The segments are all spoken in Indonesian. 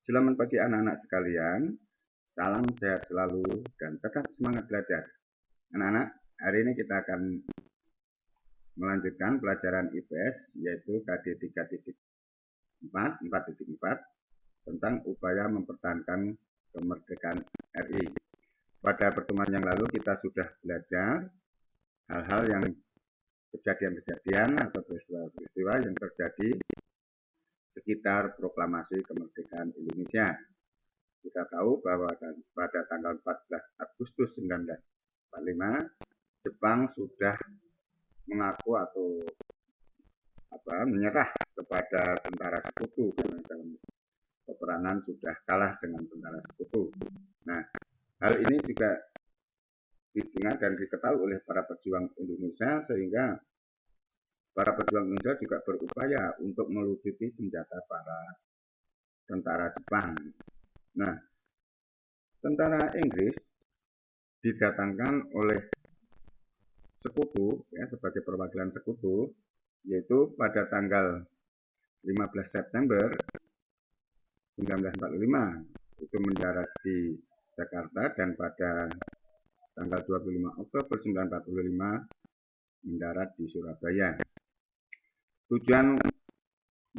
Selamat pagi anak-anak sekalian, salam sehat selalu dan tetap semangat belajar. Anak-anak, hari ini kita akan melanjutkan pelajaran IPS yaitu KD 3.4, 4.4 tentang upaya mempertahankan kemerdekaan RI. Pada pertemuan yang lalu kita sudah belajar hal-hal yang kejadian-kejadian atau peristiwa-peristiwa yang terjadi sekitar proklamasi kemerdekaan Indonesia. Kita tahu bahwa pada tanggal 14 Agustus 1945 Jepang sudah mengaku atau menyerah kepada tentara sekutu karena dalam peperangan sudah kalah dengan tentara sekutu. Nah, hal ini juga didengar dan diketahui oleh para pejuang Indonesia sehingga para pejuang Indonesia juga berupaya untuk melucuti senjata para tentara Jepang. Nah, tentara Inggris didatangkan oleh sekutu ya sebagai perwakilan sekutu yaitu pada tanggal 15 September 1945 itu mendarat di Jakarta dan pada tanggal 25 Oktober 1945 mendarat di Surabaya. Tujuan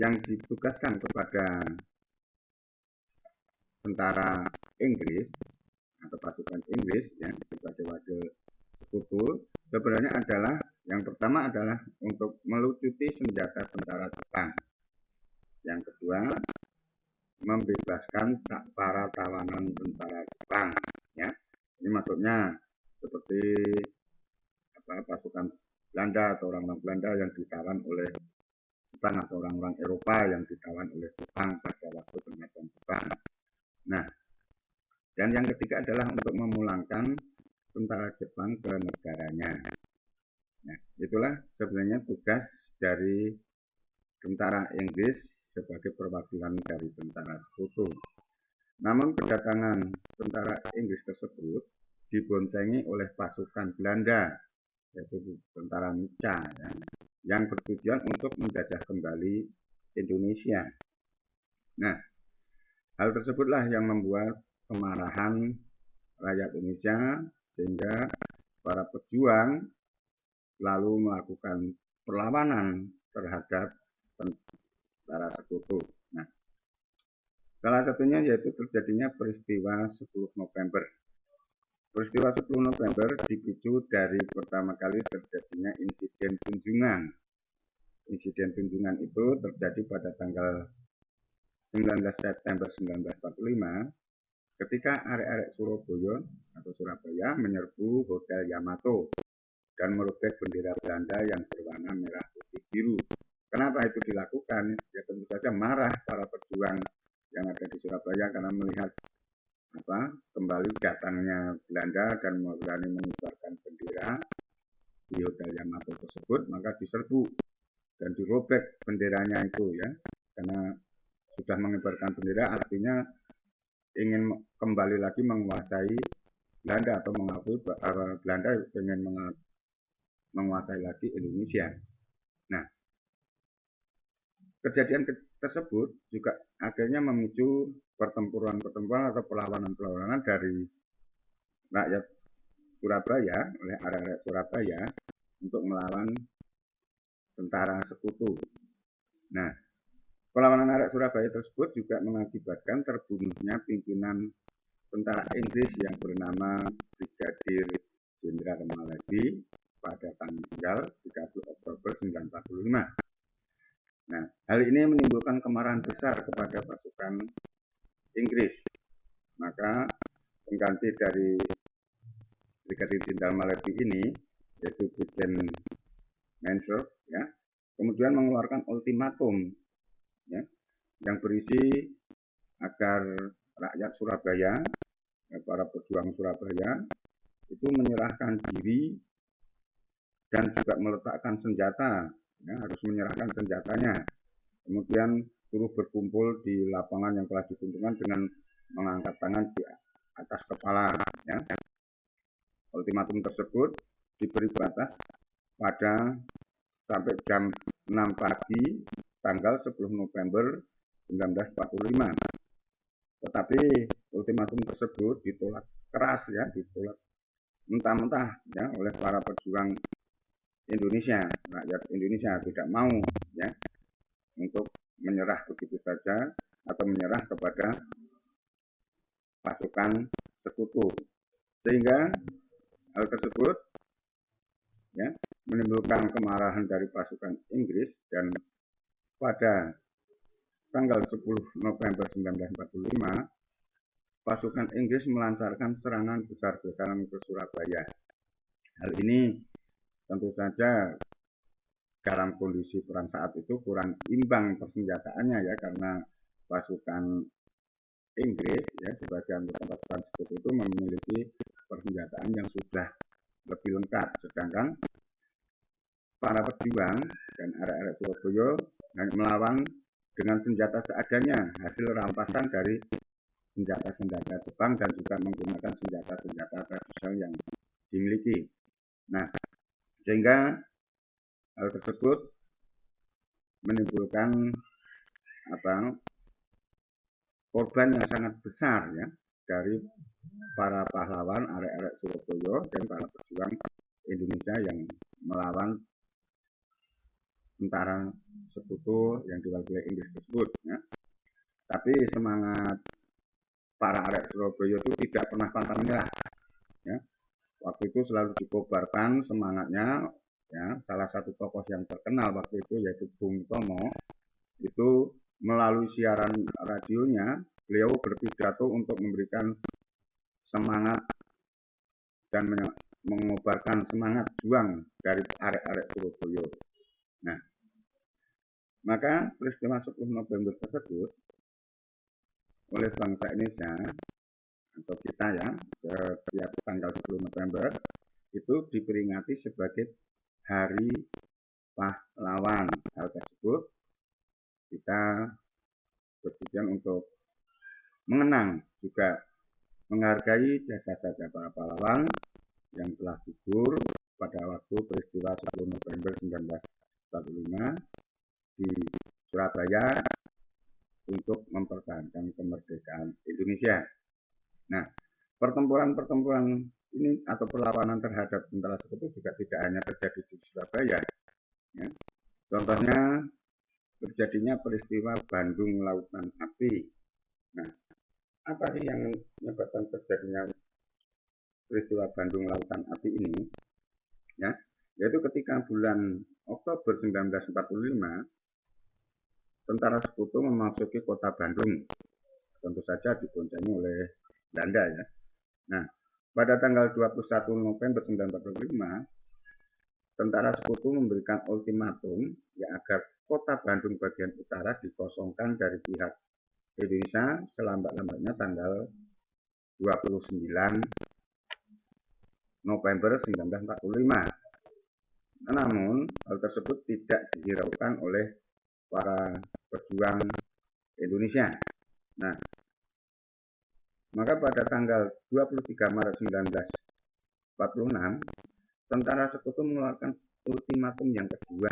yang ditugaskan kepada tentara Inggris atau pasukan Inggris yang sebagai wakil sekutu sebenarnya adalah yang pertama adalah untuk melucuti senjata tentara Jepang. Yang kedua, membebaskan para tawanan tentara Jepang. Ya, ini maksudnya seperti pasukan Belanda atau orang-orang Belanda yang ditawan oleh Jepang atau orang-orang Eropa yang ditawan oleh Jepang pada waktu penjajahan Jepang. Nah, dan yang ketiga adalah untuk memulangkan tentara Jepang ke negaranya. Nah, itulah sebenarnya tugas dari tentara Inggris sebagai perwakilan dari tentara sekutu. Namun kedatangan tentara Inggris tersebut diboncengi oleh pasukan Belanda, yaitu tentara Nica, ya, yang bertujuan untuk menjajah kembali Indonesia. Nah, hal tersebutlah yang membuat kemarahan rakyat Indonesia sehingga para pejuang lalu melakukan perlawanan terhadap tentara sekutu. Nah, salah satunya yaitu terjadinya peristiwa 10 November. Peristiwa 10 November dipicu dari pertama kali terjadinya insiden Tunjungan. Insiden Tunjungan itu terjadi pada tanggal 19 September 1945 ketika arek-arek Surabaya menyerbu Hotel Yamato dan merobek bendera Belanda yang berwarna merah putih biru. Kenapa itu dilakukan? Ya tentu saja marah para pejuang yang ada di Surabaya karena melihat kembali datangnya Belanda dan berani mengibarkan bendera di Hotel Yamato tersebut, maka diserbu dan dirobek benderanya itu ya, karena sudah mengibarkan bendera artinya ingin kembali lagi menguasai Belanda atau mengakui bahwa Belanda ingin menguasai lagi Indonesia. Nah, kejadian tersebut juga akhirnya memicu pertempuran-pertempuran atau perlawanan-perlawanan dari rakyat Surabaya oleh arek-arek Surabaya untuk melawan tentara sekutu. Nah, perlawanan arek Surabaya tersebut juga mengakibatkan terbunuhnya pimpinan tentara Inggris yang bernama Brigadir Jenderal Maladi pada tanggal 30 Oktober 1945. Nah, hal ini menimbulkan kemarahan besar kepada pasukan Inggris. Maka pengganti dari Brigadir Jenderal Maladi ini, yaitu Brigjen Mansfield, ya, kemudian mengeluarkan ultimatum, ya, yang berisi agar rakyat Surabaya, para pejuang Surabaya, itu menyerahkan diri dan juga meletakkan senjata. Ya, harus menyerahkan senjatanya. Kemudian suruh berkumpul di lapangan yang telah ditentukan dengan mengangkat tangan di atas kepala. Ya. Ultimatum tersebut diberi batas pada sampai jam 6 pagi tanggal 10 November 1945. Tetapi ultimatum tersebut ditolak keras ya, ditolak mentah-mentah ya oleh para pejuang Indonesia, rakyat Indonesia tidak mau ya untuk menyerah begitu saja atau menyerah kepada pasukan sekutu, sehingga hal tersebut ya menimbulkan kemarahan dari pasukan Inggris, dan pada tanggal 10 November 1945 pasukan Inggris melancarkan serangan besar-besaran ke Surabaya. Hal ini tentu saja dalam kondisi perang saat itu kurang imbang persenjataannya ya, karena pasukan Inggris ya sebagai anggota pasukan sekutu itu memiliki persenjataan yang sudah lebih lengkap, sedangkan para pejuang dan arek-arek Surabaya hanya melawan dengan senjata seadanya, hasil rampasan dari senjata-senjata Jepang dan juga menggunakan senjata-senjata tradisional yang dimiliki. Nah, sehingga hal tersebut menimbulkan korban yang sangat besar ya dari para pahlawan arek-arek Surabaya dan para pejuang Indonesia yang melawan tentara sekutu yang diwakili Inggris tersebut ya. Tapi semangat para arek Surabaya itu tidak pernah pantang menyerah ya. Waktu itu selalu dikobarkan semangatnya ya. Salah satu tokoh yang terkenal waktu itu yaitu Bung Tomo, itu melalui siaran radionya beliau berpidato untuk memberikan semangat dan mengobarkan semangat juang dari arek-arek Surabaya. Nah, maka peristiwa 10 November tersebut oleh bangsa Indonesia atau kita ya setiap tanggal 10 November itu diperingati sebagai Hari Pahlawan. Hal tersebut kita bertujuan untuk mengenang juga menghargai jasa-jasa para pahlawan yang telah gugur pada waktu peristiwa 10 November 1945 di Surabaya untuk mempertahankan kemerdekaan Indonesia. Nah, pertempuran-pertempuran ini atau perlawanan terhadap tentara sekutu juga tidak hanya terjadi di Surabaya. Ya. Contohnya terjadinya peristiwa Bandung Lautan Api. Nah, apa sih yang menyebabkan terjadinya peristiwa Bandung Lautan Api ini? Ya, yaitu ketika bulan Oktober 1945 tentara sekutu memasuki kota Bandung, tentu saja diboncengi oleh Belanda ya. Nah, pada tanggal 21 November 1945 tentara sekutu memberikan ultimatum ya agar kota Bandung bagian utara dikosongkan dari pihak Indonesia selambat-lambatnya tanggal 29 November 1945. Namun, hal tersebut tidak dihiraukan oleh para pejuang Indonesia. Nah, maka pada tanggal 23 Maret 1946, tentara sekutu mengeluarkan ultimatum yang kedua,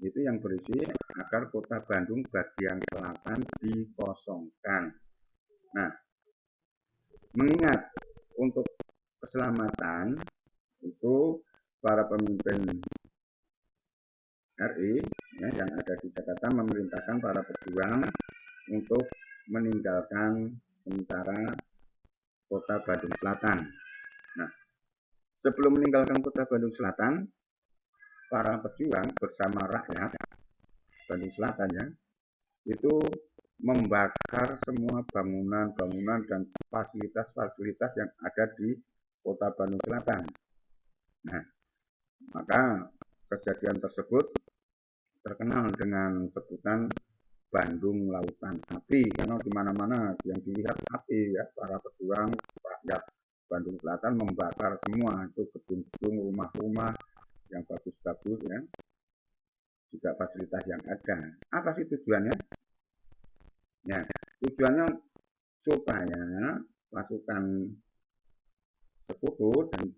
itu yang berisi agar kota Bandung bagian selatan dikosongkan. Nah, mengingat untuk keselamatan itu para pemimpin RI ya, yang ada di Jakarta memerintahkan para pejuang untuk meninggalkan sementara kota Bandung Selatan. Nah, sebelum meninggalkan kota Bandung Selatan, para pejuang bersama rakyat Bandung Selatan ya, itu membakar semua bangunan-bangunan dan fasilitas-fasilitas yang ada di kota Bandung Selatan. Nah, maka kejadian tersebut terkenal dengan sebutan Bandung Lautan Api, karena di mana-mana yang dilihat api ya, para pejuang rakyat Bandung Selatan membakar semua itu gedung-gedung, rumah-rumah yang bagus-bagus ya, juga fasilitas yang ada. Apa sih tujuannya? Ya, tujuannya supaya pasukan sekutu dan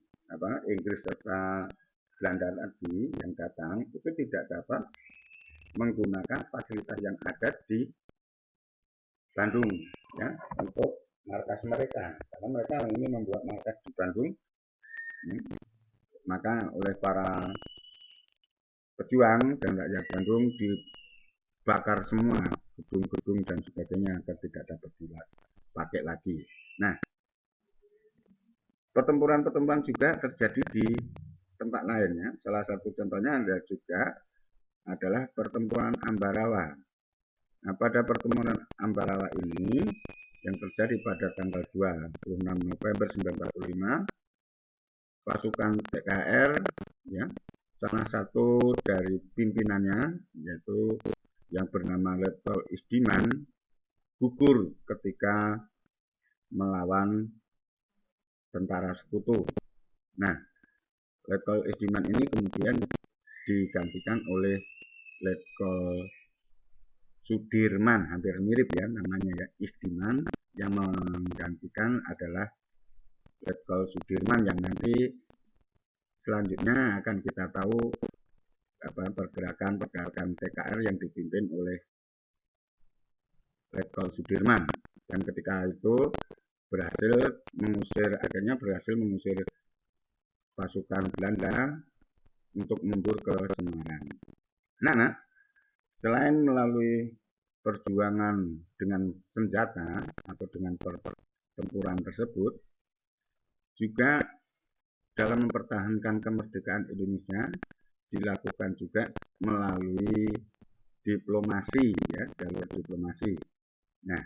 Inggris serta Belanda tadi yang datang itu tidak dapat menggunakan fasilitas yang ada di Bandung. ya untuk markas mereka, karena mereka ingin membuat markas di Bandung. Maka oleh para pejuang dan rakyat Bandung dibakar semua gedung-gedung dan sebagainya agar tidak dapat dipakai lagi. Nah, pertempuran-pertempuran juga terjadi di tempat lainnya. Salah satu contohnya ada juga adalah pertempuran Ambarawa. Nah, pada pertempuran Ambarawa ini yang terjadi pada tanggal 26 November 1945, pasukan PKR, ya, salah satu dari pimpinannya yaitu yang bernama Letkol Isdiman gugur ketika melawan tentara sekutu. Nah, Letkol Isdiman ini kemudian digantikan oleh Letkol Sudirman, hampir mirip ya namanya ya, Isdiman, yang menggantikan adalah Letkol Sudirman yang nanti selanjutnya akan kita tahu pergerakan PKR yang dipimpin oleh Letkol Sudirman, dan ketika itu akhirnya berhasil mengusir pasukan Belanda untuk mundur ke Semarang. Nah, selain melalui perjuangan dengan senjata atau dengan pertempuran tersebut, juga dalam mempertahankan kemerdekaan Indonesia dilakukan juga melalui diplomasi, ya, jalur diplomasi. Nah,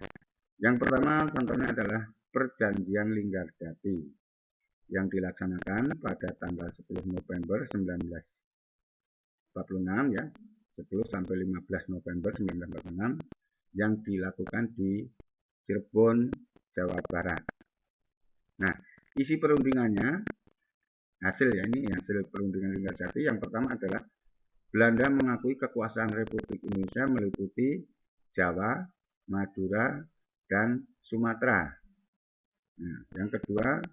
yang pertama contohnya adalah Perjanjian Linggarjati yang dilaksanakan pada tanggal 10 November 1946 ya, 10 sampai 15 November 1946 yang dilakukan di Cirebon, Jawa Barat. Nah, isi perundingannya hasil perundingan Linggarjati yang pertama adalah Belanda mengakui kekuasaan Republik Indonesia meliputi Jawa, Madura, dan Sumatera. Nah, yang kedua,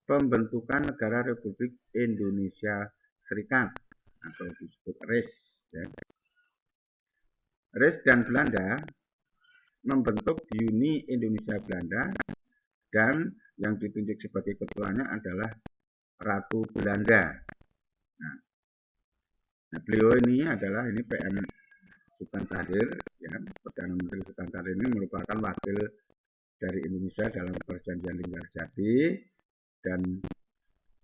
pembentukan Negara Republik Indonesia Serikat atau disebut RIS. Ya. RIS dan Belanda membentuk Uni Indonesia Belanda, dan yang ditunjuk sebagai ketuanya adalah Ratu Belanda. Nah, beliau ini adalah PM Sultan Syahrir, ya, Perdana Menteri Sultan Syahrir ini merupakan wakil dari Indonesia dalam Perjanjian Linggarjati, dan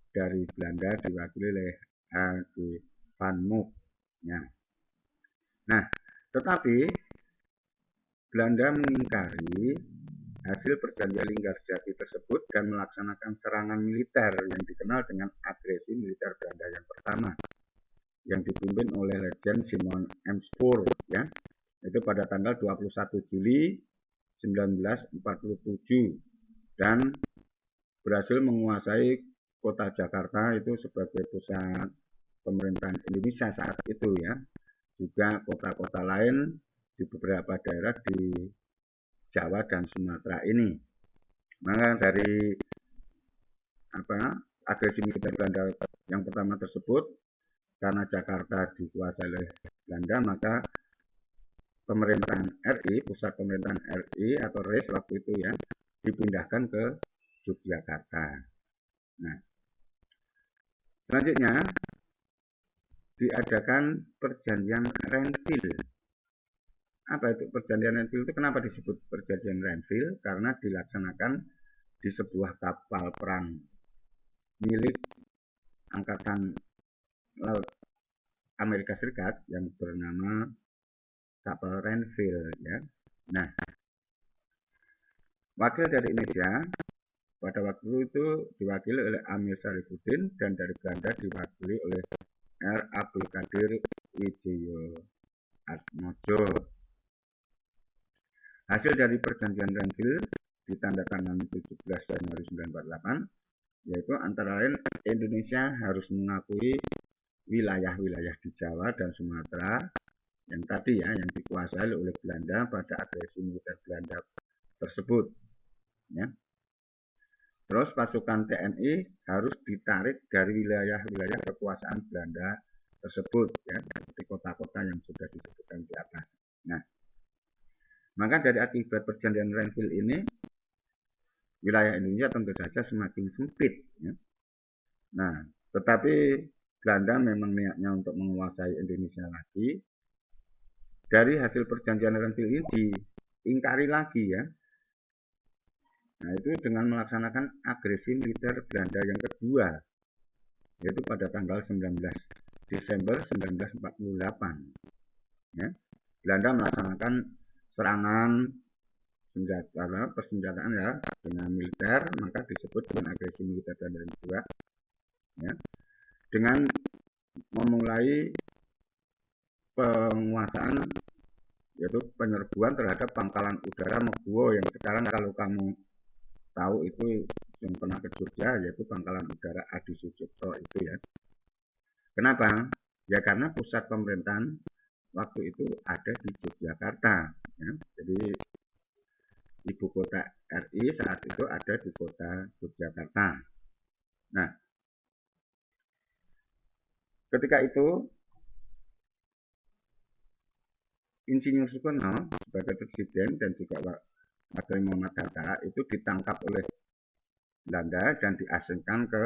dari Belanda diwakili oleh Haji Van Mook. Ya. Nah, tetapi Belanda mengingkari hasil Perjanjian Linggarjati tersebut dan melaksanakan serangan militer yang dikenal dengan agresi militer Belanda yang pertama, yang dipimpin oleh Letjen Simon M. Spoor, ya, itu pada tanggal 21 Juli 1947, dan berhasil menguasai kota Jakarta itu sebagai pusat pemerintahan Indonesia saat itu, ya. Juga kota-kota lain di beberapa daerah di Jawa dan Sumatera ini. Maka dari agresi militer Belanda yang pertama tersebut, karena Jakarta dikuasai oleh Belanda, maka pemerintahan RI, pusat pemerintahan RI atau RIS waktu itu, ya, dipindahkan ke Yogyakarta. Nah, selanjutnya diadakan Perjanjian Renville. Apa itu Perjanjian Renville? Itu kenapa disebut Perjanjian Renville? Karena dilaksanakan di sebuah kapal perang milik Angkatan Laut Amerika Serikat yang bernama kapal Renville, ya. Nah, wakil dari Indonesia pada waktu itu diwakili oleh Amir Syarifuddin, dan dari Belanda diwakili oleh R. Abdul Qadir Wijoyo Atmojo. Hasil dari Perjanjian Renville ditandatangani 17 Januari 1948, yaitu antara lain Indonesia harus mengakui wilayah-wilayah di Jawa dan Sumatera yang tadi, ya, yang dikuasai oleh Belanda pada agresi militer Belanda tersebut, ya. Terus pasukan TNI harus ditarik dari wilayah-wilayah kekuasaan Belanda tersebut, ya, seperti kota-kota yang sudah disebutkan di atas. Nah, maka Maka dari akibat perjanjian Renville ini, wilayah Indonesia tentu saja semakin sempit. Ya. Nah, tetapi Belanda memang niatnya untuk menguasai Indonesia lagi. Dari hasil perjanjian Renville ini diingkari lagi ya. Nah, itu dengan melaksanakan agresi militer Belanda yang kedua, yaitu pada tanggal 19 Desember 1948. Ya. Belanda melaksanakan serangan persenjataan ya dengan militer, maka disebut dengan agresi militer Belanda yang kedua. Ya. Dengan memulai penguasaan yaitu penyerbuan terhadap pangkalan udara Meguwo yang sekarang kalau kamu tahu itu yang pernah ke Jogja, yaitu pangkalan udara Adi Sucipto itu ya. Kenapa? Ya karena pusat pemerintahan waktu itu ada di Yogyakarta. Ya. Jadi ibu kota RI saat itu ada di kota Yogyakarta. Nah, ketika itu Insinyur Soekarno sebagai presiden dan juga Wakil Muhammad Hatta itu ditangkap oleh Belanda dan diasingkan ke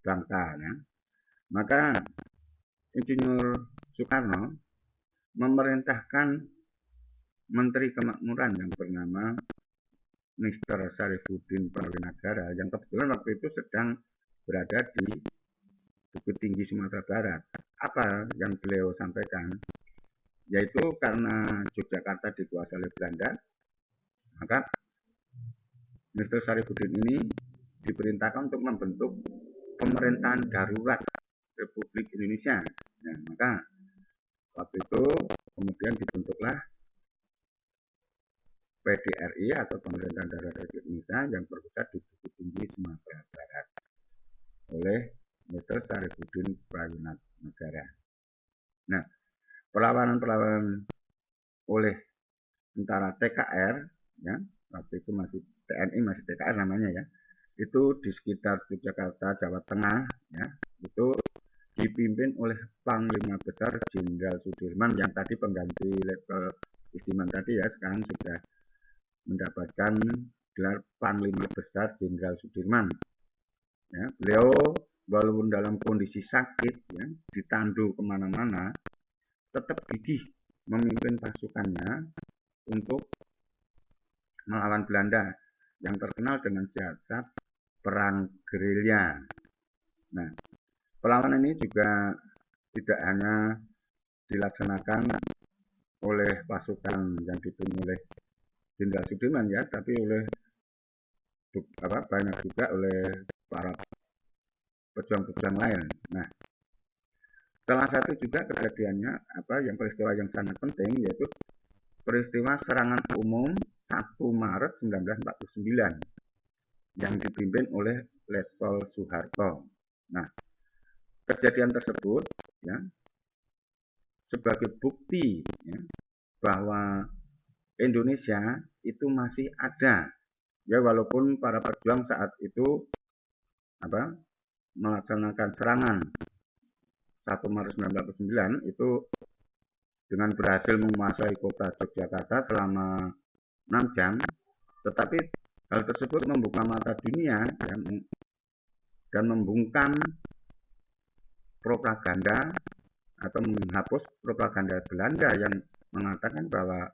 Bangka. Ya. Maka Insinyur Soekarno memerintahkan Menteri Kemakmuran yang bernama Mr. Sarifuddin Prawinagara yang kebetulan waktu itu sedang berada di Bukit Tinggi Sumatera Barat. Apa yang beliau sampaikan? Yaitu karena Yogyakarta dikuasai oleh Belanda, maka Mr. Sarifuddin ini diperintahkan untuk membentuk pemerintahan darurat Republik Indonesia. Nah, maka waktu itu kemudian dibentuklah PDRI atau Pemerintahan Darurat Republik Indonesia yang berpusat di Bukit Tinggi Sumatera Barat oleh Mr. Sarifuddin Prawinagara. Nah, perlawanan oleh tentara TKR, ya, waktu itu masih TNI, masih TKR namanya ya, itu di sekitar Yogyakarta, Jawa Tengah, ya, itu dipimpin oleh Panglima Besar Jenderal Sudirman yang tadi pengganti Letkol Istiman tadi ya, sekarang sudah mendapatkan gelar Panglima Besar Jenderal Sudirman. Ya, beliau walaupun dalam kondisi sakit, ya, ditandu kemana-mana, tetap gigih memimpin pasukannya untuk melawan Belanda yang terkenal dengan siasat perang gerilya. Nah, perlawanan ini juga tidak hanya dilaksanakan oleh pasukan yang dipimpin oleh Jenderal Sudirman ya, tapi oleh banyak juga oleh para pejuang-pejuang lain. Nah, salah satu juga kejadiannya yang peristiwa yang sangat penting yaitu peristiwa serangan umum 1 Maret 1949 yang dipimpin oleh Letkol Soeharto. Nah, kejadian tersebut ya sebagai bukti ya, bahwa Indonesia itu masih ada ya walaupun para pejuang saat itu melaksanakan serangan 1 Maret 1949 itu dengan berhasil menguasai kota Yogyakarta selama 6 jam, tetapi hal tersebut membuka mata dunia dan membungkam propaganda atau menghapus propaganda Belanda yang mengatakan bahwa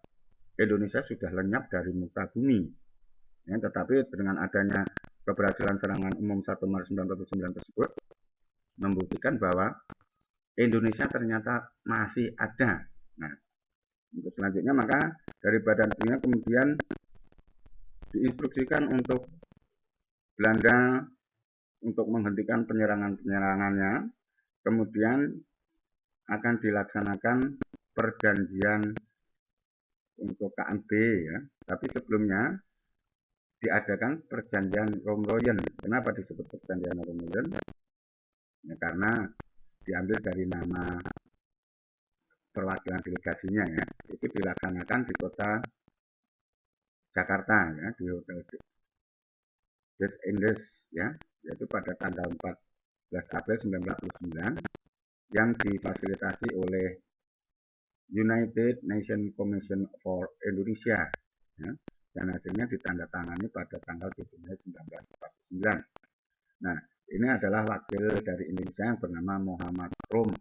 Indonesia sudah lenyap dari muka bumi. Ya, tetapi dengan adanya keberhasilan serangan umum 1 Maret 1949 tersebut membuktikan bahwa Indonesia ternyata masih ada. Nah, untuk selanjutnya maka dari Badan Dunia kemudian diinstruksikan untuk Belanda untuk menghentikan penyerangannya, kemudian akan dilaksanakan perjanjian untuk KMB ya. Tapi sebelumnya diadakan perjanjian Romroyen. Kenapa disebut perjanjian Romroyen? Ya, karena diambil dari nama perwakilan delegasinya ya, itu dilaksanakan di kota Jakarta ya, di Hotel Des Indes ya, yaitu pada tanggal 14 April 1949 yang difasilitasi oleh United Nations Commission for Indonesia ya, dan hasilnya ditandatangani pada tanggal 7 Mei 1949. Nah, ini adalah wakil dari Indonesia yang bernama Muhammad Rom,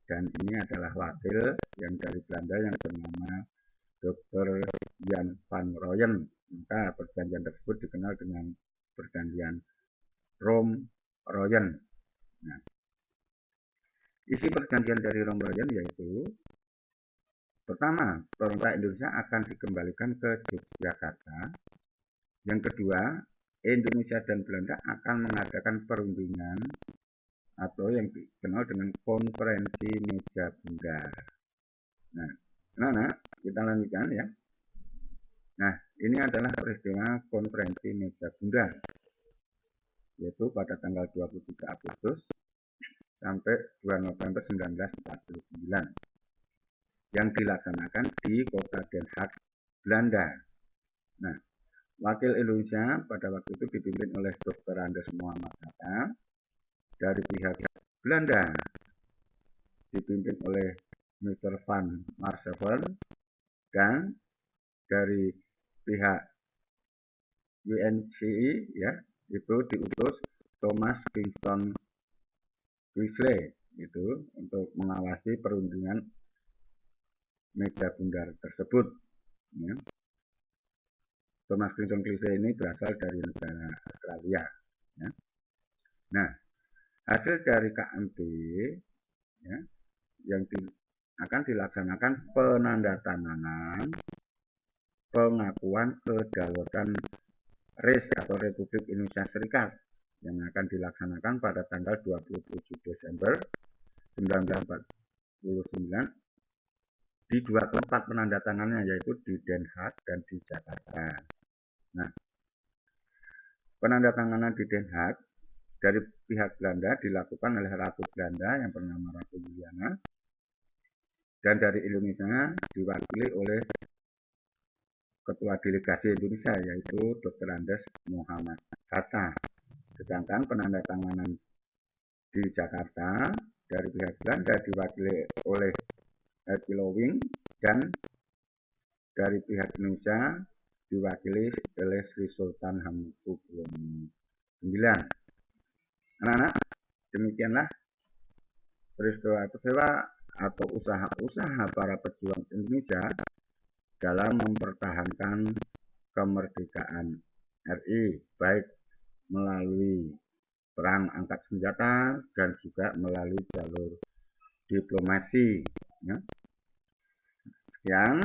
dan ini adalah wakil yang dari Belanda yang bernama Dr. Jan van Rooyen. Maka perjanjian tersebut dikenal dengan perjanjian Rom-Rooyen. Nah, isi perjanjian dari Rom-Rooyen yaitu pertama, pemerintah Indonesia akan dikembalikan ke Yogyakarta. Yang kedua, Indonesia dan Belanda akan mengadakan perundingan atau yang dikenal dengan konferensi meja bundar. Nah, kita lanjutkan ya. Nah, ini adalah peristiwa konferensi meja bundar, yaitu pada tanggal 23 Agustus sampai 2 November 1949, yang dilaksanakan di kota Den Haag, Belanda. Nah, wakil Indonesia pada waktu itu dipimpin oleh Dr. Andes Muhammad Hatta. Dari pihak Belanda dipimpin oleh Mr. Van Marseveren, dan dari pihak UNCI ya itu diutus Thomas Kingston Wesley itu untuk mengawasi perundingan meja bundar tersebut. Ya. Thomas Kingston Wesley ini berasal dari negara Australia. Ya. Nah, hasil dari KMT ya, yang akan dilaksanakan penandatanganan pengakuan kedaulatan RIS atau Republik Indonesia Serikat yang akan dilaksanakan pada tanggal 27 Desember 1949 di dua tempat penandatangannya, yaitu di Den Haag dan di Jakarta. Nah, penandatanganan di Den Haag dari pihak Belanda dilakukan oleh Ratu Belanda yang bernama Ratu Juliana, dan dari Indonesia diwakili oleh Ketua Delegasi Indonesia yaitu Dr. Andes Muhammad Hatta. Sedangkan penandatanganan di Jakarta dari pihak Belanda diwakili oleh Lowing, dan dari pihak Indonesia diwakili oleh Sri Sultan Hamengkubuwono IX. Anak-anak, demikianlah peristiwa-peristiwa atau usaha-usaha para pejuang Indonesia dalam mempertahankan kemerdekaan RI, baik melalui perang angkat senjata dan juga melalui jalur diplomasi. Ya. Sekian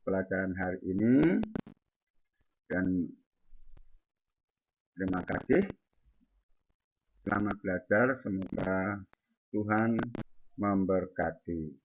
pelajaran hari ini, dan terima kasih. Selamat belajar, semoga Tuhan memberkati.